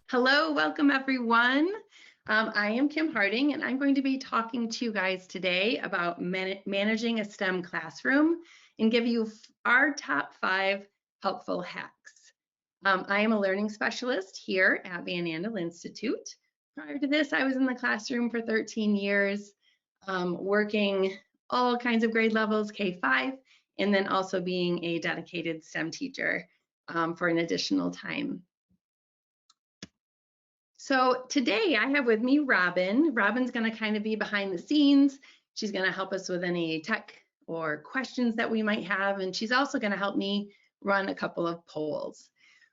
Hello, welcome everyone. I am Kim Harding, and I'm going to be talking to you guys today about managing a STEM classroom and give you our top 5 helpful hacks. I am a learning specialist here at Van Andel Institute. Prior to this, I was in the classroom for 13 years, working all kinds of grade levels, K-5, and then also being a dedicated STEM teacher for an additional time. So today I have with me Robin. Robin's going to kind of be behind the scenes. She's going to help us with any tech or questions that we might have, and she's also going to help me run a couple of polls.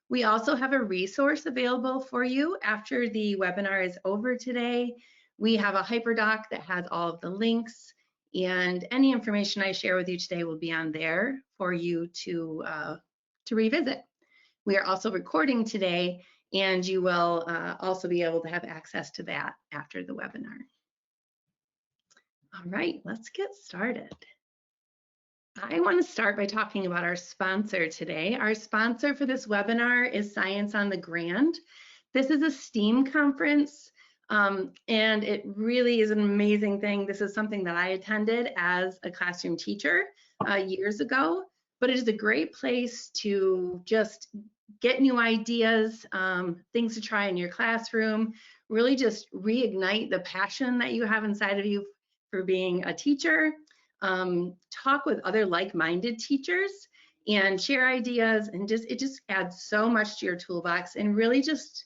We also have a resource available for you after the webinar is over today. We have a hyperdoc that has all of the links, and any information I share with you today will be on there for you to revisit. We are also recording today, and you will also be able to have access to that after the webinar. All right, let's get started. I want to start by talking about our sponsor today. Our sponsor for this webinar is Science on the Grand. This is a STEAM conference, and it really is an amazing thing. This is something that I attended as a classroom teacher years ago, but it is a great place to just get new ideas, things to try in your classroom, really just reignite the passion that you have inside of you for being a teacher, talk with other like-minded teachers and share ideas, and it just adds so much to your toolbox and really just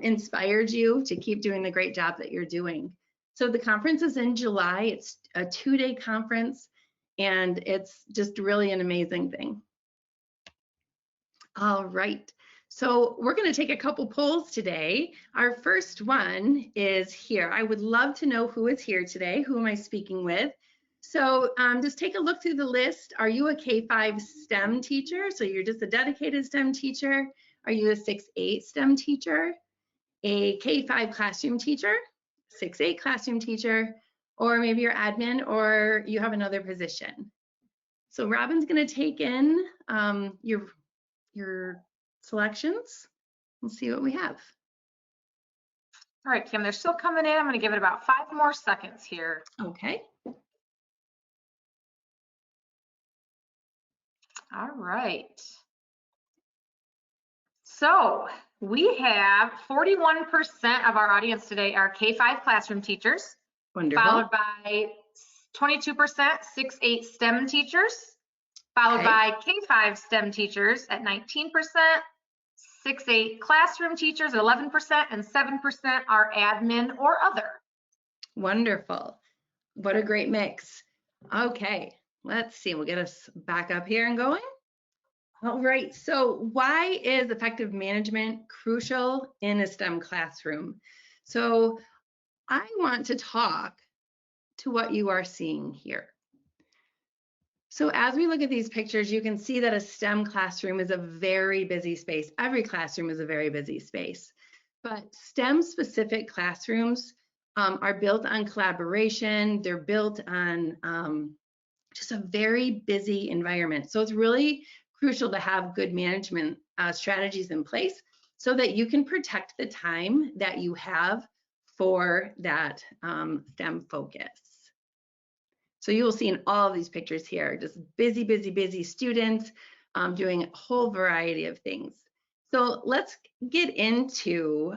inspires you to keep doing the great job that you're doing. So the conference is in July. It's a 2-day conference, and it's just really an amazing thing. All right, so we're going to take a couple polls today. Our first one is here. I would love to know who is here today. Who am I speaking with? So just take a look through the list. Are you a K-5 STEM teacher? So you're just a dedicated STEM teacher. Are you a 6-8 STEM teacher? A K-5 classroom teacher? 6-8 classroom teacher? Or maybe you're admin or you have another position. So Robin's going to take in your selections. We'll see what we have. All right, Kim, they're still coming in. I'm going to give it about 5 more seconds here. Okay. All right. So we have 41% of our audience today are K-5 classroom teachers. Wonderful. Followed by 22% 6-8 STEM teachers, followed by K-5 STEM teachers at 19%, 6-8 classroom teachers at 11%, and 7% are admin or other. Wonderful. What a great mix. Okay, let's see. We'll get us back up here and going. All right, so why is effective management crucial in a STEM classroom? So I want to talk to what you are seeing here. So as we look at these pictures, you can see that a STEM classroom is a very busy space. Every classroom is a very busy space, but STEM specific classrooms are built on collaboration. They're built on just a very busy environment. So it's really crucial to have good management strategies in place so that you can protect the time that you have for that STEM focus. So you will see in all of these pictures here, just busy, busy, busy students doing a whole variety of things. So let's get into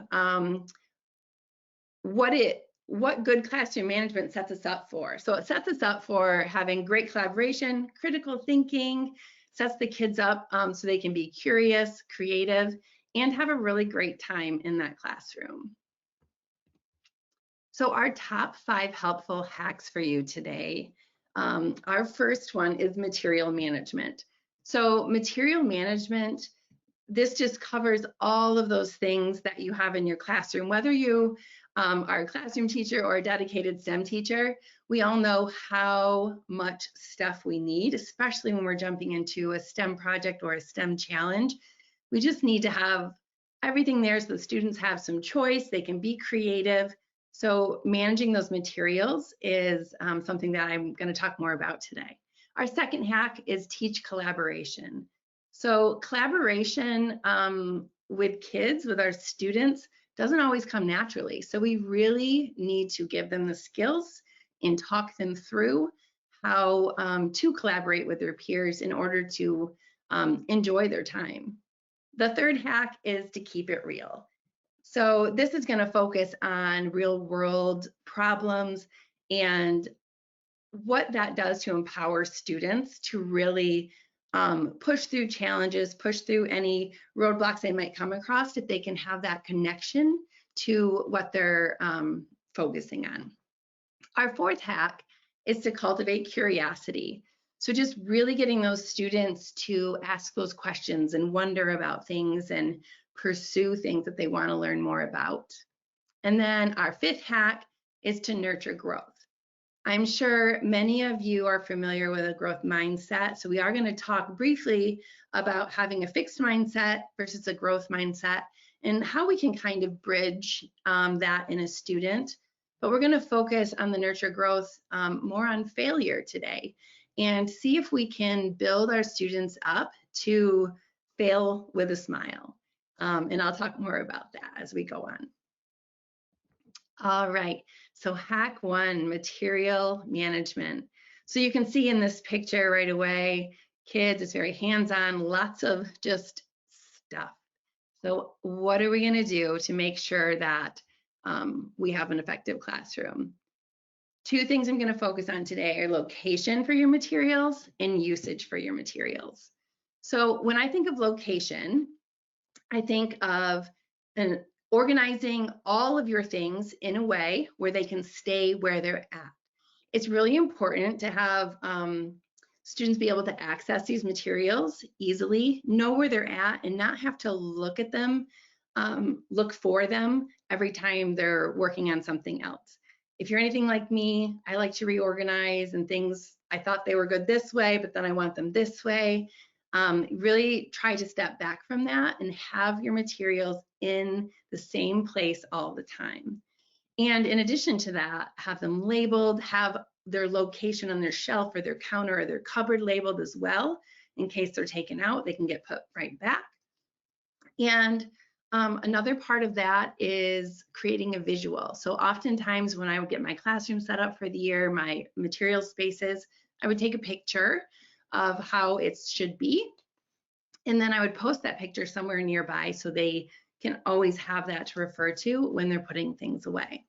what good classroom management sets us up for. So it sets us up for having great collaboration, critical thinking, sets the kids up so they can be curious, creative, and have a really great time in that classroom. So our top 5 helpful hacks for you today. Our first one is material management. So material management, this just covers all of those things that you have in your classroom. Whether you are a classroom teacher or a dedicated STEM teacher, we all know how much stuff we need, especially when we're jumping into a STEM project or a STEM challenge. We just need to have everything there so the students have some choice, they can be creative. So managing those materials is something that I'm going to talk more about today. Our second hack is teach collaboration. So collaboration with kids, with our students, doesn't always come naturally. So we really need to give them the skills and talk them through how to collaborate with their peers in order to enjoy their time. The third hack is to keep it real. So this is going to focus on real world problems and what that does to empower students to really push through challenges, push through any roadblocks they might come across if they can have that connection to what they're focusing on. Our fourth hack is to cultivate curiosity. So just really getting those students to ask those questions and wonder about things and pursue things that they want to learn more about. And then our fifth hack is to nurture growth. I'm sure many of you are familiar with a growth mindset. So we are going to talk briefly about having a fixed mindset versus a growth mindset and how we can kind of bridge that in a student. But we're going to focus on the nurture growth more on failure today and see if we can build our students up to fail with a smile. And I'll talk more about that as we go on. All right, so hack one, material management. So you can see in this picture right away, kids, it's very hands-on, lots of just stuff. So what are we gonna do to make sure that we have an effective classroom? Two things I'm gonna focus on today are location for your materials and usage for your materials. So when I think of location, I think of organizing all of your things in a way where they can stay where they're at. It's really important to have students be able to access these materials easily, know where they're at, and not have to look at them, look for them every time they're working on something else. If you're anything like me, I like to reorganize and things, I thought they were good this way, but then I want them this way. Really try to step back from that and have your materials in the same place all the time. And in addition to that, have them labeled, have their location on their shelf or their counter or their cupboard labeled as well. In case they're taken out, they can get put right back. And another part of that is creating a visual. So oftentimes when I would get my classroom set up for the year, my material spaces, I would take a picture of how it should be. And then I would post that picture somewhere nearby so they can always have that to refer to when they're putting things away.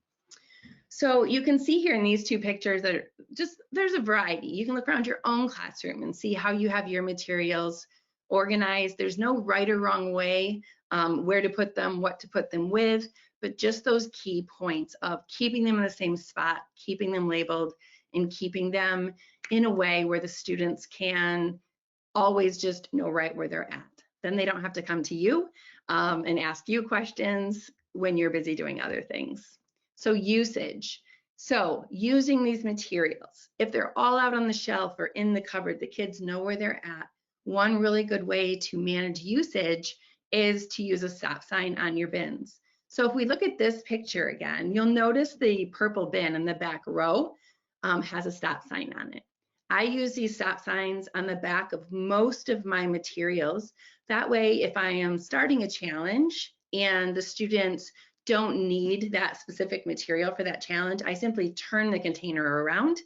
So you can see here in these two pictures that are just, there's a variety. You can look around your own classroom and see how you have your materials organized. There's no right or wrong way where to put them, what to put them with, but just those key points of keeping them in the same spot, keeping them labeled, and keeping them in a way where the students can always just know right where they're at. Then they don't have to come to you and ask you questions when you're busy doing other things. So usage. So using these materials, if they're all out on the shelf or in the cupboard, the kids know where they're at. One really good way to manage usage is to use a stop sign on your bins. So if we look at this picture again, you'll notice the purple bin in the back row has a stop sign on it. I use these stop signs on the back of most of my materials. That way, if I am starting a challenge and the students don't need that specific material for that challenge, I simply turn the container around.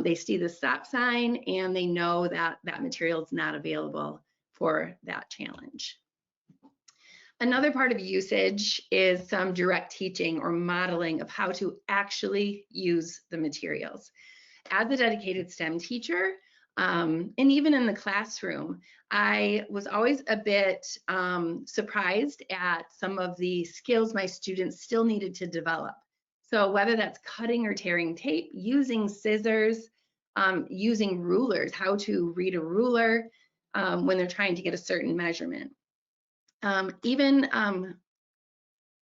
They see the stop sign and they know that that material is not available for that challenge. Another part of usage is some direct teaching or modeling of how to actually use the materials. As a dedicated STEM teacher, and even in the classroom, I was always a bit surprised at some of the skills my students still needed to develop. So whether that's cutting or tearing tape, using scissors, using rulers, how to read a ruler when they're trying to get a certain measurement. Even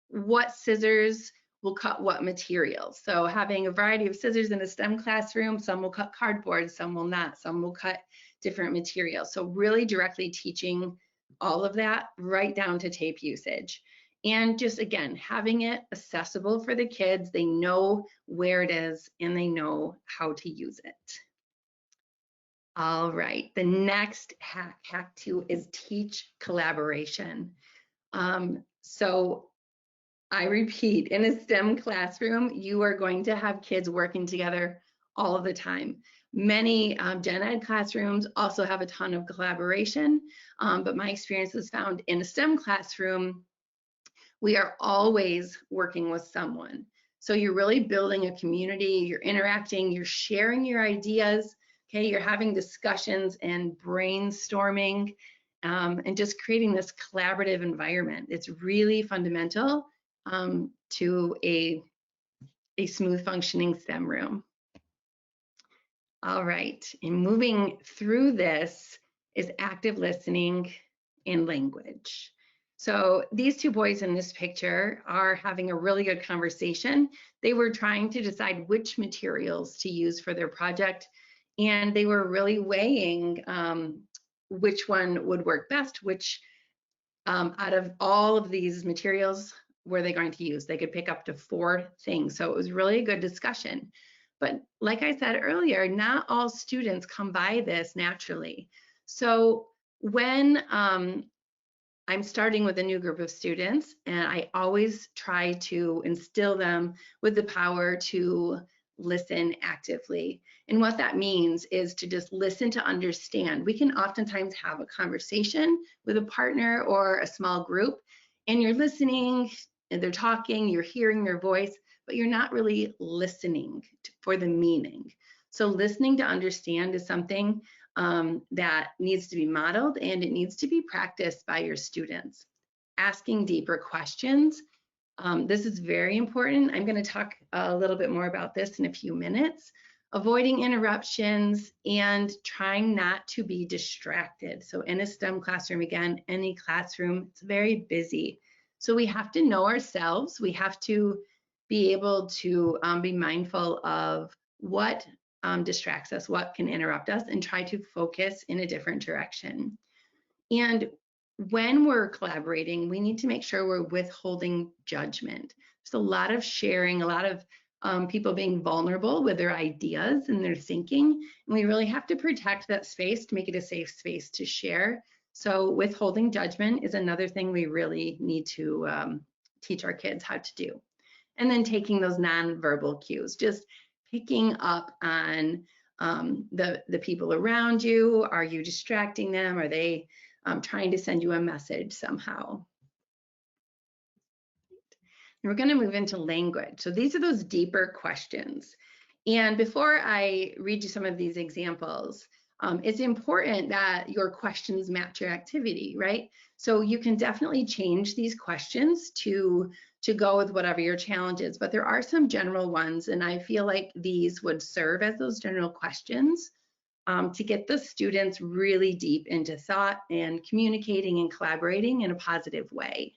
what scissors will cut what materials. So having a variety of scissors in a STEM classroom, some will cut cardboard, some will not, some will cut different materials. So really directly teaching all of that right down to tape usage. And just again, having it accessible for the kids. They know where it is and they know how to use it. All right, the next hack 2, is teach collaboration. So I repeat, in a STEM classroom, you are going to have kids working together all of the time. Many gen ed classrooms also have a ton of collaboration, but my experience is found in a STEM classroom, we are always working with someone. So you're really building a community, you're interacting, you're sharing your ideas, okay? You're having discussions and brainstorming, and just creating this collaborative environment. It's really fundamental to a smooth functioning STEM room. All right, and moving through this is active listening and language. So these 2 boys in this picture are having a really good conversation. They were trying to decide which materials to use for their project, and they were really weighing which one would work best, which out of all of these materials were they going to use. They could pick up to 4 things. So it was really a good discussion. But like I said earlier, not all students come by this naturally. So when I'm starting with a new group of students, and I always try to instill them with the power to listen actively. And what that means is to just listen to understand. We can oftentimes have a conversation with a partner or a small group, and you're listening, and they're talking, you're hearing their voice, but you're not really listening for the meaning. So listening to understand is something that needs to be modeled, and it needs to be practiced by your students. Asking deeper questions. This is very important. I'm going to talk a little bit more about this in a few minutes. Avoiding interruptions and trying not to be distracted. So in a STEM classroom, again, any classroom, it's very busy. So we have to know ourselves. We have to be able to be mindful of what distracts us, what can interrupt us, and try to focus in a different direction. And when we're collaborating, we need to make sure we're withholding judgment. There's a lot of sharing, a lot of people being vulnerable with their ideas and their thinking, and we really have to protect that space to make it a safe space to share. So withholding judgment is another thing we really need to teach our kids how to do. And then taking those nonverbal cues, just picking up on the people around you. Are you distracting them? Are they trying to send you a message somehow? And we're going to move into language. So these are those deeper questions. And before I read you some of these examples, it's important that your questions match your activity, right? So you can definitely change these questions to go with whatever your challenge is, but there are some general ones, and I feel like these would serve as those general questions to get the students really deep into thought and communicating and collaborating in a positive way.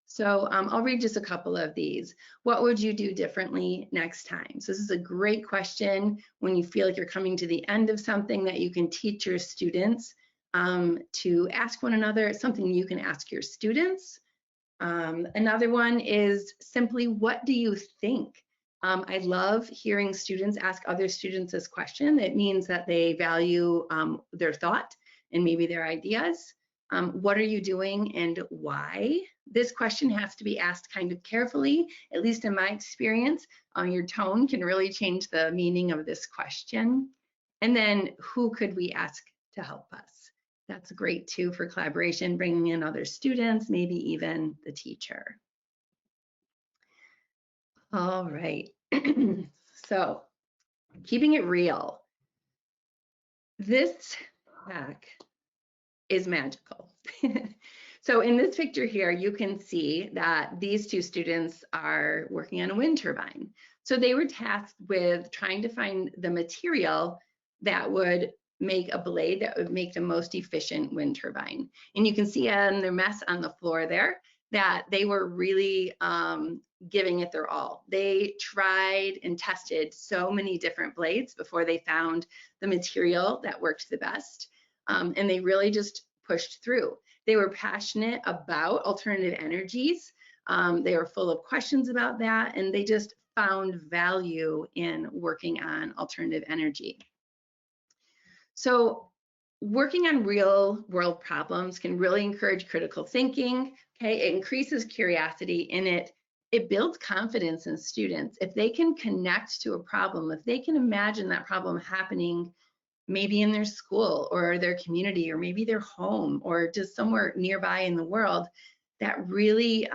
So I'll read just a couple of these. What would you do differently next time? So this is a great question when you feel like you're coming to the end of something that you can teach your students to ask one another. It's something you can ask your students. Another one is simply, what do you think? I love hearing students ask other students this question. It means that they value their thought and maybe their ideas. What are you doing and why? This question has to be asked kind of carefully, at least in my experience. Your tone can really change the meaning of this question. And then who could we ask to help us? That's great too for collaboration, bringing in other students, maybe even the teacher. All right, so keeping it real. This hack is magical. So in this picture here, you can see that these 2 students are working on a wind turbine. So they were tasked with trying to find the material that would make a blade that would make the most efficient wind turbine. And you can see on their mess on the floor there that they were really giving it their all. They tried and tested so many different blades before they found the material that worked the best. And they really just pushed through. They were passionate about alternative energies. They were full of questions about that, and they just found value in working on alternative energy. So working on real world problems can really encourage critical thinking. Okay, it increases curiosity and it builds confidence in students. If they can connect to a problem, if they can imagine that problem happening maybe in their school or their community or maybe their home or just somewhere nearby in the world, that really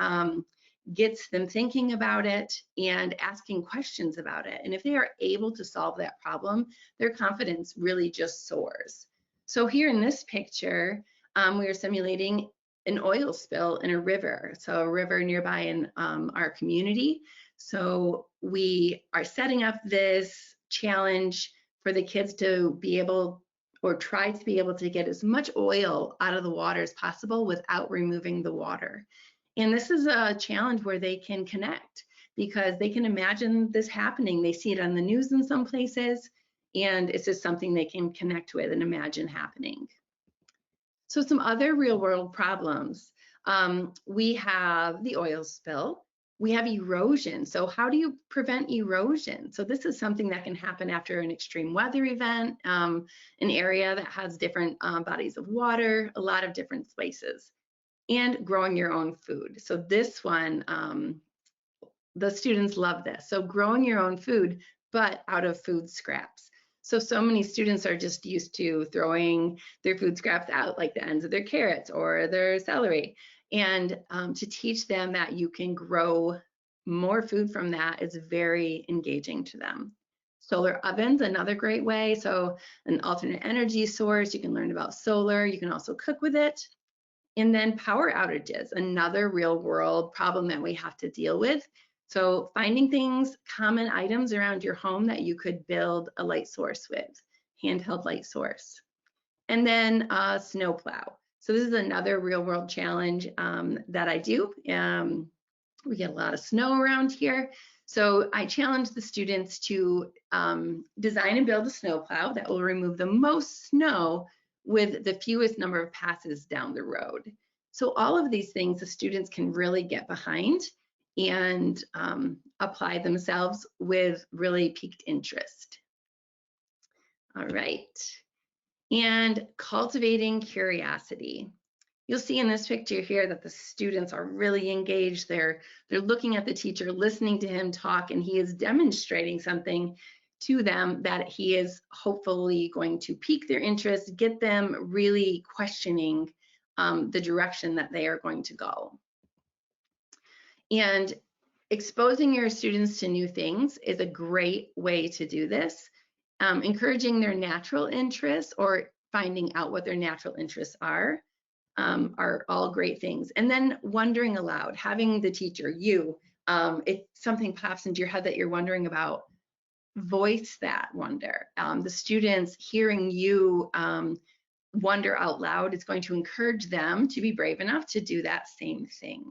gets them thinking about it and asking questions about it. And if they are able to solve that problem, their confidence really just soars. So here in this picture, we are simulating an oil spill in a river, so a river nearby in our community. So we are setting up this challenge for the kids to be able or try to be able to get as much oil out of the water as possible without removing the water. And this is a challenge where they can connect because they can imagine this happening. They see it on the news in some places, and it's just something they can connect with and imagine happening. So some other real world problems. We have the oil spill. We have erosion. So how do you prevent erosion? So this is something that can happen after an extreme weather event, an area that has different bodies of water, a lot of different places, and growing your own food. So this one, the students love this. So growing your own food, but out of food scraps. So many students are just used to throwing their food scraps out, like the ends of their carrots or their celery. And to teach them that you can grow more food from that is very engaging to them. Solar ovens, another great way. So an alternate energy source, you can learn about solar. You can also cook with it. And then power outages, another real world problem that we have to deal with. So finding things, common items around your home that you could build a light source with, handheld light source. And then snowplow. So this is another real world challenge that I do. We get a lot of snow around here. So I challenge the students to design and build a snowplow that will remove the most snow with the fewest number of passes down the road. So all of these things the students can really get behind and apply themselves with really piqued interest. All right. And cultivating curiosity. You'll see in this picture here that the students are really engaged. They're looking at the teacher, listening to him talk, and he is demonstrating something to them that he is hopefully going to pique their interest, get them really questioning the direction that they are going to go. And exposing your students to new things is a great way to do this. Encouraging their natural interests or finding out what their natural interests are all great things. And then wondering aloud, having the teacher, if something pops into your head that you're wondering about, voice that wonder. The students hearing you wonder out loud is going to encourage them to be brave enough to do that same thing.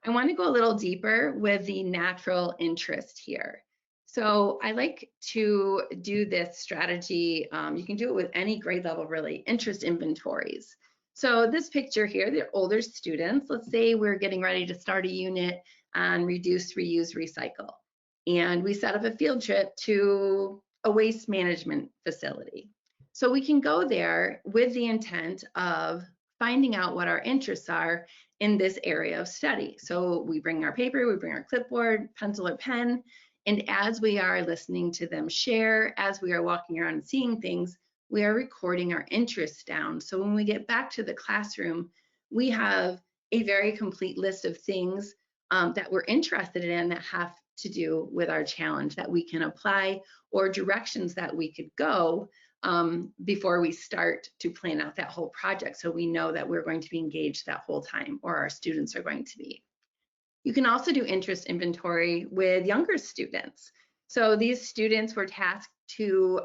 I want to go a little deeper with the natural interest here. So I like to do this strategy. You can do it with any grade level, really, interest inventories. So this picture here, they're older students. Let's say we're getting ready to start a unit on reduce, reuse, recycle. And we set up a field trip to a waste management facility. So we can go there with the intent of finding out what our interests are in this area of study. So we bring our paper, we bring our clipboard, pencil or pen, and as we are listening to them share, as we are walking around and seeing things, we are recording our interests down. So when we get back to the classroom, we have a very complete list of things that we're interested in that have to do with our challenge that we can apply or directions that we could go before we start to plan out that whole project, so we know that we're going to be engaged that whole time, or our students are going to be. You can also do interest inventory with younger students. So these students were tasked to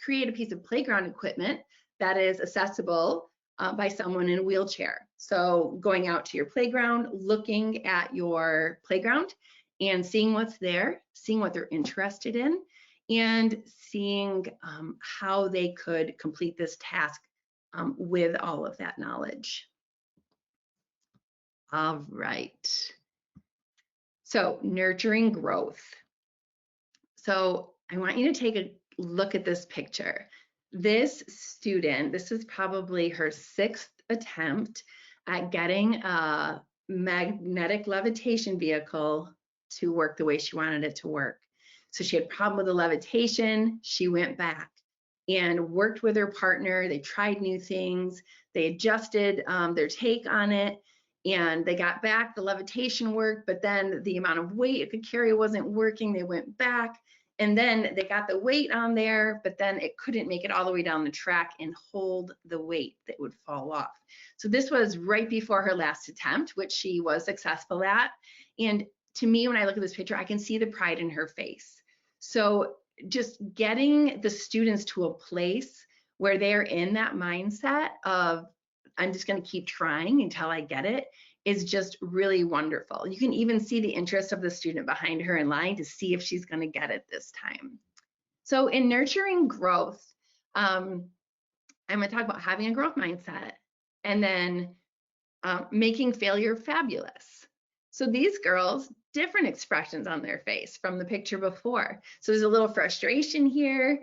create a piece of playground equipment that is accessible by someone in a wheelchair. So going out to your playground, looking at your playground and seeing what's there, seeing what they're interested in, and seeing how they could complete this task with all of that knowledge. All right. So nurturing growth. So I want you to take a look at this picture. this student, this is probably her 6th attempt at getting a magnetic levitation vehicle to work the way she wanted it to work. So she had a problem with the levitation. She went back and worked with her partner. They tried new things. They adjusted their take on it, and they got back. The levitation worked, but then the amount of weight it could carry wasn't working. They went back, and then they got the weight on there, but then it couldn't make it all the way down the track and hold the weight that would fall off. So this was right before her last attempt, which she was successful at. And to me, when I look at this picture, I can see the pride in her face. So just getting the students to a place where they're in that mindset of, I'm just going to keep trying until I get it, is just really wonderful. You can even see the interest of the student behind her in line to see if she's going to get it this time. So in nurturing growth, I'm going to talk about having a growth mindset, and then making failure fabulous. So these girls, different expressions on their face from the picture before. So there's a little frustration here.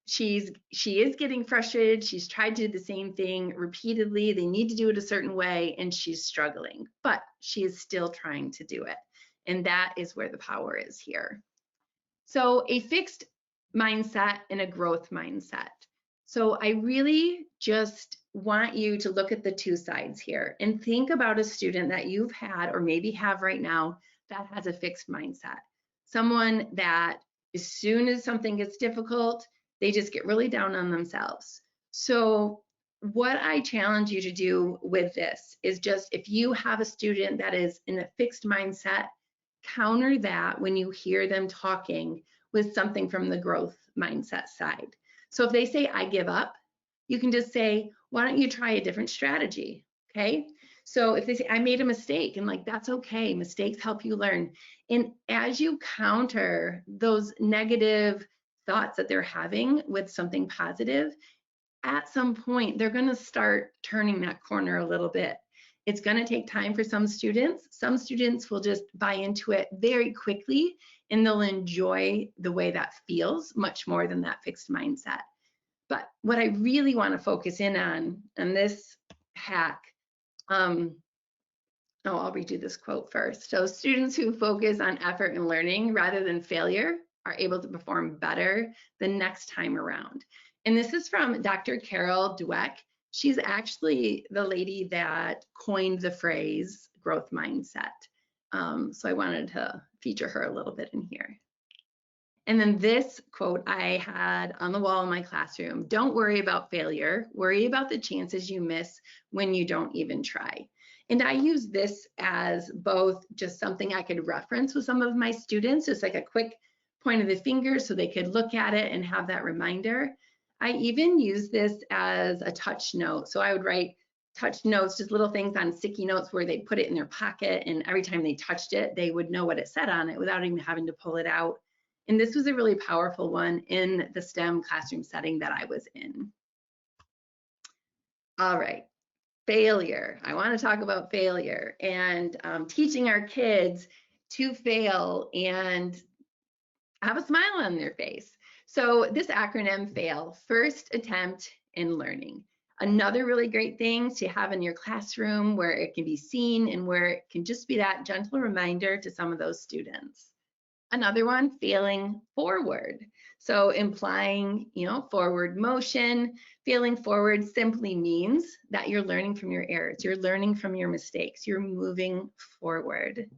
She is getting frustrated. She's tried to do the same thing repeatedly. They need to do it a certain way, and she's struggling, but she is still trying to do it. And that is where the power is here. So a fixed mindset and a growth mindset. So I really just want you to look at the two sides here and think about a student that you've had or maybe have right now that has a fixed mindset. Someone that as soon as something gets difficult, they just get really down on themselves. So what I challenge you to do with this is just, if you have a student that is in a fixed mindset, counter that when you hear them talking with something from the growth mindset side. So if they say, I give up, you can just say, why don't you try a different strategy? Okay. So if they say, I made a mistake, and like, that's okay. Mistakes help you learn. And as you counter those negative thoughts that they're having with something positive, at some point, they're going to start turning that corner a little bit. It's going to take time for some students. Some students will just buy into it very quickly, and they'll enjoy the way that feels much more than that fixed mindset. But what I really want to focus in on this hack, I'll redo this quote first. So students who focus on effort and learning rather than failure are able to perform better the next time around. And this is from Dr. Carol Dweck. She's actually the lady that coined the phrase growth mindset. So I wanted to feature her a little bit in here. And then this quote I had on the wall in my classroom: don't worry about failure, worry about the chances you miss when you don't even try. And I use this as both just something I could reference with some of my students, just like a quick point of the finger so they could look at it and have that reminder. I even use this as a touch note. So I would write touch notes, just little things on sticky notes where they'd put it in their pocket, and every time they touched it, they would know what it said on it without even having to pull it out. And this was a really powerful one in the STEM classroom setting that I was in. All right, failure. I want to talk about failure and teaching our kids to fail and have a smile on their face. So this acronym FAIL, first attempt in learning. Another really great thing to have in your classroom where it can be seen and where it can just be that gentle reminder to some of those students. Another one, failing forward. So implying, forward motion. Failing forward simply means that you're learning from your errors. You're learning from your mistakes. You're moving forward.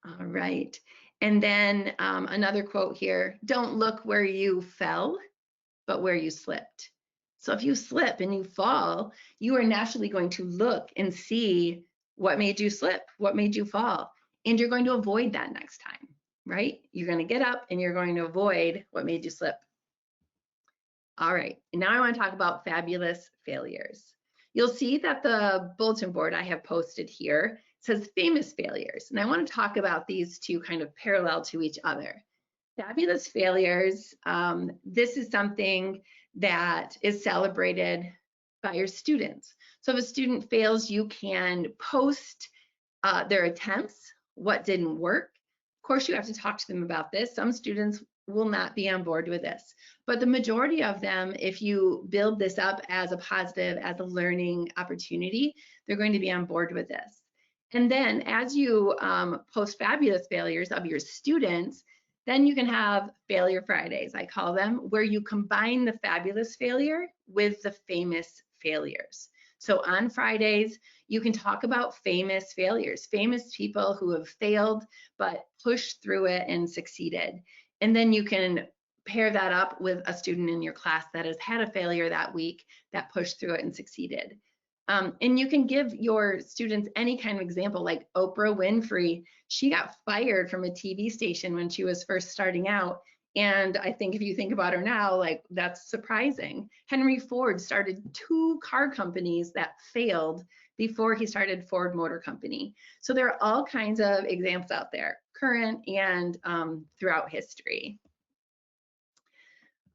All right. And then another quote here: don't look where you fell, but where you slipped. So if you slip and you fall, you are naturally going to look and see what made you slip, what made you fall. And you're going to avoid that next time, right? You're going to get up and you're going to avoid what made you slip. All right, and now I want to talk about fabulous failures. You'll see that the bulletin board I have posted here says famous failures, and I want to talk about these two kind of parallel to each other. Fabulous failures, this is something that is celebrated by your students. So if a student fails, you can post their attempts, what didn't work. Of course, you have to talk to them about this. Some students will not be on board with this. But the majority of them, if you build this up as a positive, as a learning opportunity, they're going to be on board with this. And then as you post fabulous failures of your students, then you can have failure Fridays, I call them, where you combine the fabulous failure with the famous failures. So on Fridays, you can talk about famous failures, famous people who have failed but pushed through it and succeeded. And then you can pair that up with a student in your class that has had a failure that week that pushed through it and succeeded. And you can give your students any kind of example, like Oprah Winfrey. She got fired from a TV station when she was first starting out. And I think if you think about her now, like that's surprising. Henry Ford started 2 car companies that failed before he started Ford Motor Company. So there are all kinds of examples out there, current and throughout history.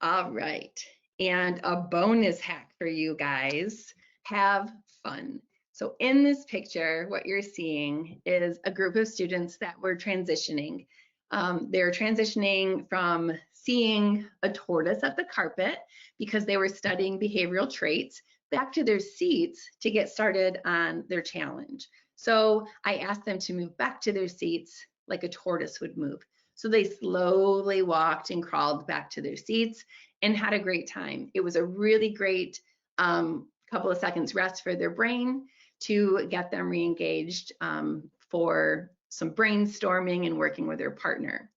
All right, and a bonus hack for you guys. Have fun. So in this picture, what you're seeing is a group of students that were transitioning. They're transitioning from seeing a tortoise at the carpet because they were studying behavioral traits back to their seats to get started on their challenge. So I asked them to move back to their seats like a tortoise would move. So they slowly walked and crawled back to their seats and had a great time. It was a really great couple of seconds rest for their brain to get them re-engaged for some brainstorming and working with their partner.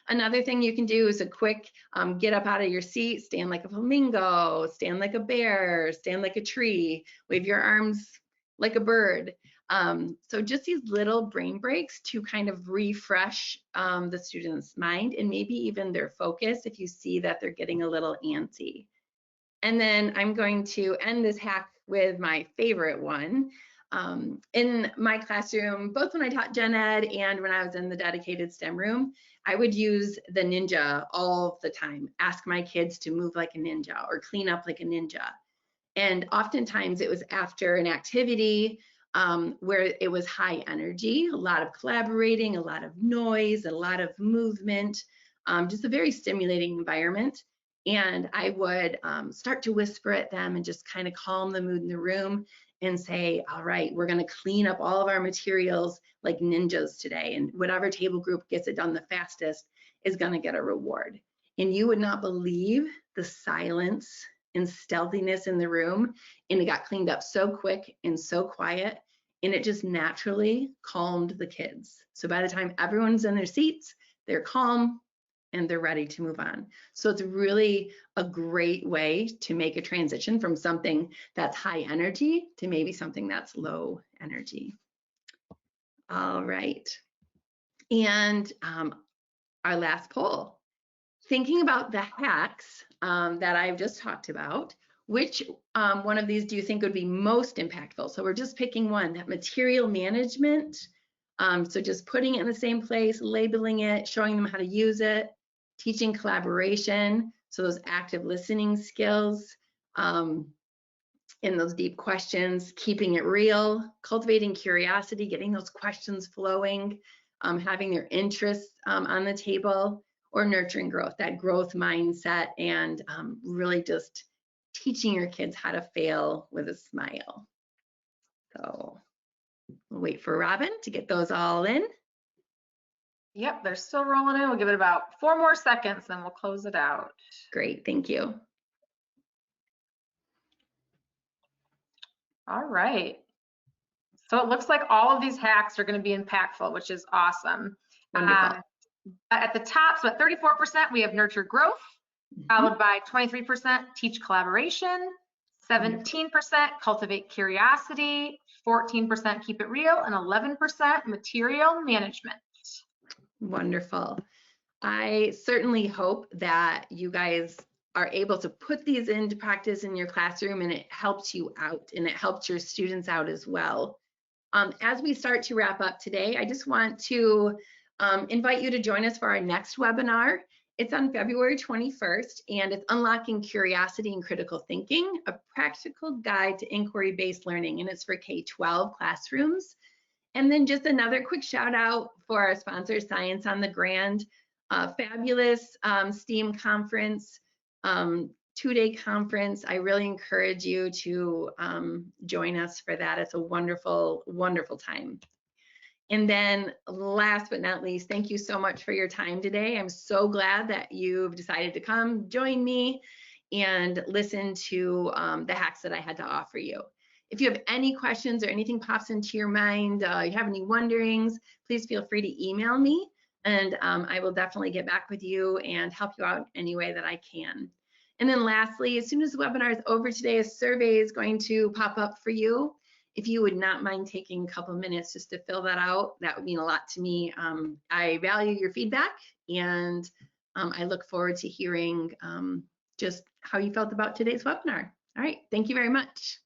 Another thing you can do is a quick get up out of your seat, stand like a flamingo, stand like a bear, stand like a tree, wave your arms like a bird. So just these little brain breaks to kind of refresh the student's mind and maybe even their focus if you see that they're getting a little antsy. And then I'm going to end this hack with my favorite one. In my classroom, both when I taught gen ed and when I was in the dedicated STEM room, I would use the ninja all the time, ask my kids to move like a ninja or clean up like a ninja. And oftentimes it was after an activity where it was high energy, a lot of collaborating, a lot of noise, a lot of movement, just a very stimulating environment. And I would start to whisper at them and just kind of calm the mood in the room and say, all right, we're going to clean up all of our materials like ninjas today. And whatever table group gets it done the fastest is going to get a reward. And you would not believe the silence and stealthiness in the room. And it got cleaned up so quick and so quiet. And it just naturally calmed the kids. So by the time everyone's in their seats, they're calm, and they're ready to move on. So it's really a great way to make a transition from something that's high energy to maybe something that's low energy. All right. And our last poll, thinking about the hacks that I've just talked about, which one of these do you think would be most impactful? So we're just picking one, that material management. So just putting it in the same place, labeling it, showing them how to use it, teaching collaboration, so those active listening skills, in those deep questions, keeping it real, cultivating curiosity, getting those questions flowing, having their interests on the table, or nurturing growth, that growth mindset, and really just teaching your kids how to fail with a smile. So we'll wait for Robin to get those all in. Yep, they're still rolling in. We'll give it about 4 more seconds, then we'll close it out. Great, thank you. All right. So it looks like all of these hacks are going to be impactful, which is awesome. Wonderful. At the top, so at 34%, we have nurture growth, followed by 23% teach collaboration, 17% cultivate curiosity, 14% keep it real, and 11% material management. Wonderful. I certainly hope that you guys are able to put these into practice in your classroom and it helps you out and it helps your students out as well. As we start to wrap up today, I just want to invite you to join us for our next webinar. It's on February 21st, and it's Unlocking Curiosity and Critical Thinking, a practical guide to inquiry-based learning, and it's for K-12 classrooms. And then just another quick shout out for our sponsor, Science on the Grand. fabulous STEAM conference, 2-day conference. I really encourage you to join us for that. It's a wonderful, wonderful time. And then last but not least, thank you so much for your time today. I'm so glad that you've decided to come join me and listen to the hacks that I had to offer you. If you have any questions or anything pops into your mind, you have any wonderings, please feel free to email me, and I will definitely get back with you and help you out any way that I can. And then lastly, as soon as the webinar is over today, a survey is going to pop up for you. If you would not mind taking a couple minutes just to fill that out, that would mean a lot to me. I value your feedback, and I look forward to hearing just how you felt about today's webinar. All right, thank you very much.